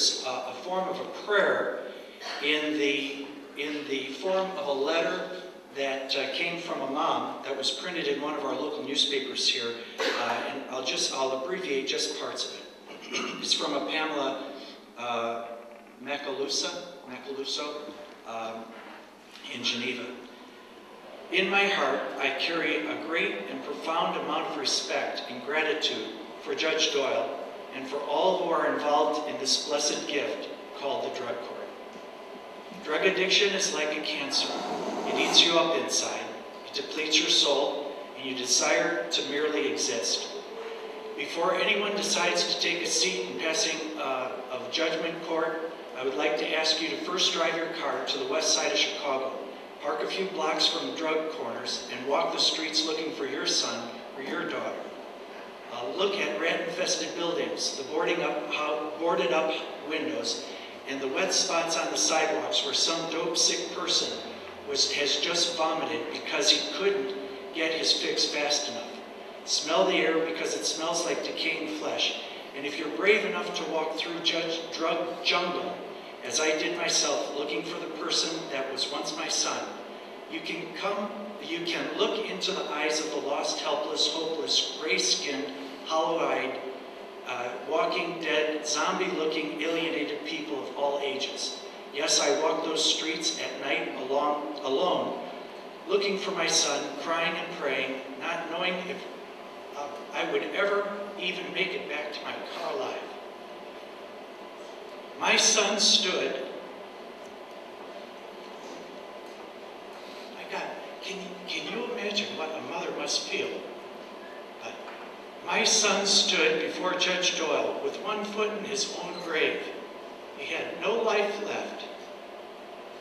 newspapers a form of a prayer in the form of a letter that came from a mom that was printed in one of our local newspapers here, and I'll abbreviate just parts of it. It's from a Pamela Macaluso in Geneva. In my heart, I carry a great and profound amount of respect and gratitude for Judge Doyle and for all who are involved in this blessed gift called the drug court. Drug addiction is like a cancer. It eats you up inside, it depletes your soul, and you desire to merely exist. Before anyone decides to take a seat in passing of judgment court, I would like to ask you to first drive your car to the west side of Chicago, park a few blocks from drug corners, and walk the streets looking for your son or your daughter. Look at rat-infested buildings, the boarded up windows, and the wet spots on the sidewalks where some dope-sick person has just vomited because he couldn't get his fix fast enough. Smell the air because it smells like decaying flesh. And if you're brave enough to walk through drug jungle, as I did myself, looking for the person that was once my son, you can look into the eyes of the lost, helpless, hopeless, gray-skinned, hollow-eyed, walking dead, zombie-looking, alienated people of all ages. Yes, I walk those streets at night alone, looking for my son, crying and praying, not knowing if I would ever even make it back to my car alive. My son stood. My God, can you imagine what a mother must feel? But my son stood before Judge Doyle with one foot in his own grave. He had no life left.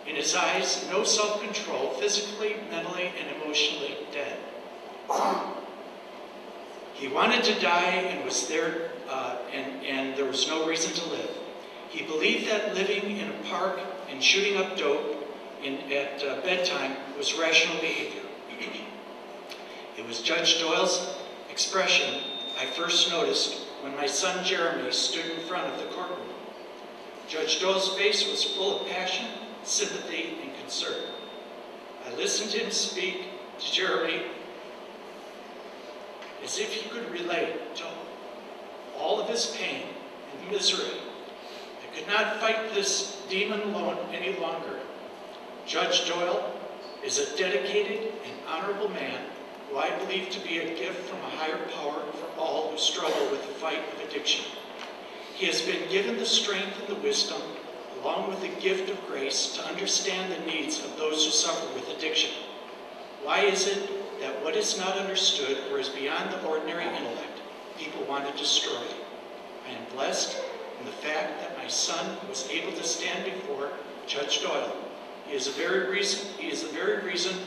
In his eyes, no self-control, physically, mentally, and emotionally dead. He wanted to die and was there, and there was no reason to live. He believed that living in a park and shooting up dope at bedtime was rational behavior. It was Judge Doyle's expression I first noticed when my son Jeremy stood in front of the courtroom. Judge Doyle's face was full of passion, sympathy, and concern. I listened to him speak to Jeremy as if he could relate to all of his pain and misery. I could not fight this demon alone any longer. Judge Doyle is a dedicated and honorable man who I believe to be a gift from a higher power for all who struggle with the fight of addiction. He has been given the strength and the wisdom, along with the gift of grace, to understand the needs of those who suffer with addiction. Why is it that what is not understood or is beyond the ordinary intellect, people want to destroy? I am blessed in the fact that my son was able to stand before Judge Doyle. He is the very reason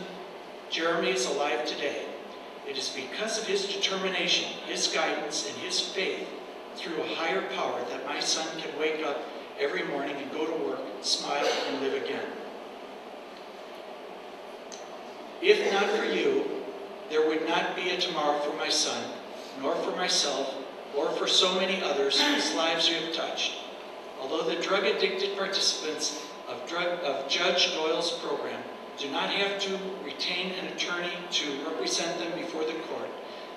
Jeremy is alive today. It is because of his determination, his guidance, and his faith through a higher power that my son can wake up every morning and go to work, smile, and live again. If not for you, there would not be a tomorrow for my son, nor for myself, or for so many others whose lives you have touched. Although the drug-addicted participants of Judge Doyle's program do not have to retain an attorney to represent them before the court,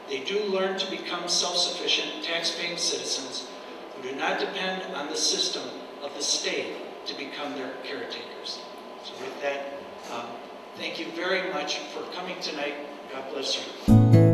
they do learn to become self-sufficient, tax-paying citizens who do not depend on the system of the state to become their caretakers. So with that, thank you very much for coming tonight. God bless you.